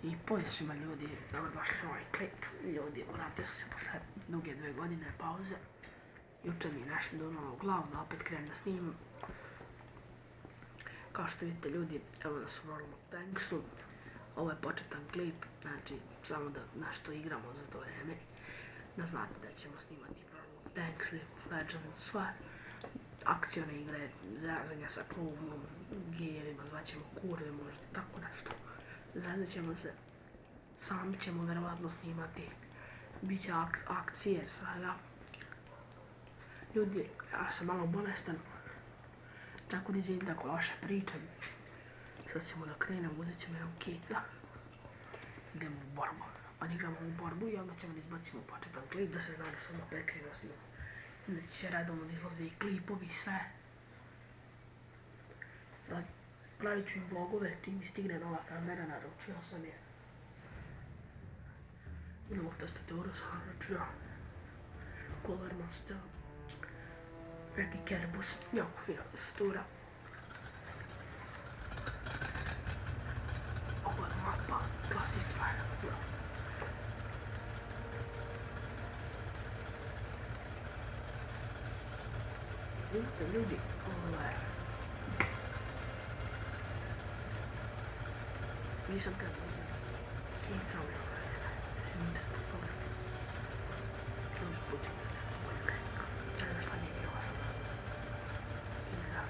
I pozdrav svima ljudi, dobrodošli na ovaj klip. Ljudi, vratio se posle duge 2 godine pauze. Juče mi je nešto donalo u glavu da opet krenem da snimam. Kao što vidite ljudi, evo nas u World of Tanksu. Ovo je početan klip, znači samo da nešto igramo za to vreme. Da znate da ćemo snimati World of Tanks, League of Legends, sva akcione igre, zrazanja sa klubom, gejevima, zvaćemo kurve, možda tako nešto. Zrazat ćemo se, sami ćemo verovatno snimati, bit će akcije, svega. Ljudi, ja sam malo bolestan, tako da izvijem tako loše pričam. Sad ćemo da krenemo, uzet ćemo jedan keca, idemo u borbu. Odigramo u borbu i odmah ćemo da izbacimo početan klip, da se zna da sam opet krenuo snimam. Onda će redovno da izlaze i klipovi i sve. Sad pravit ću i vlogove, ti mi stigne nova kamera, naručio sam je. I novu tastaturu sam naručio. Cooler Master. Neki Kerbus, jako fina tastatura. Ovo je mapa, klasična. Vidite ljudi, nisam trebao uzeti keca, ali ovo je sve. Vidite što pogledajte. Drugi put ćemo da nešto bolje vremena. Ne znam šta nije bilo sada. Keca.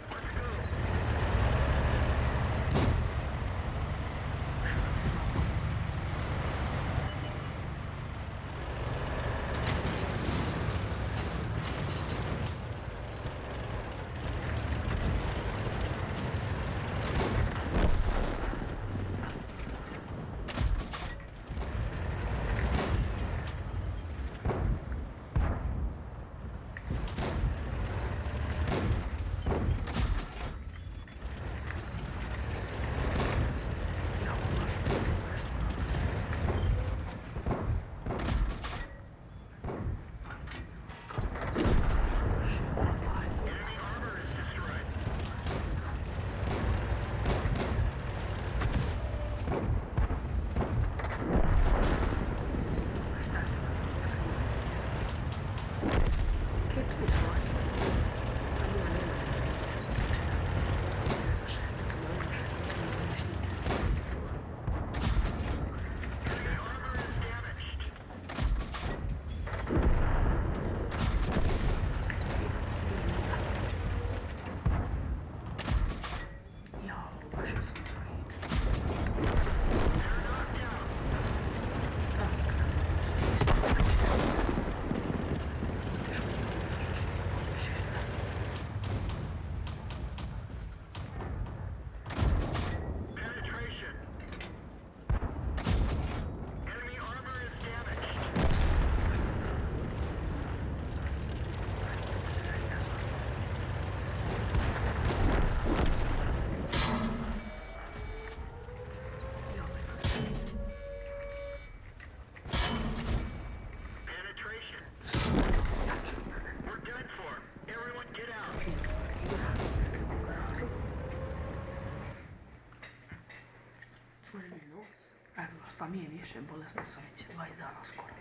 Šta mi je više, bolestan sam već 20 dana skoro.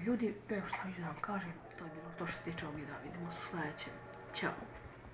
Ljudi, evo šta ću da vam kažem, to je bilo to što se tiče ovog videa, vidimo se u sljedećem. Ćao!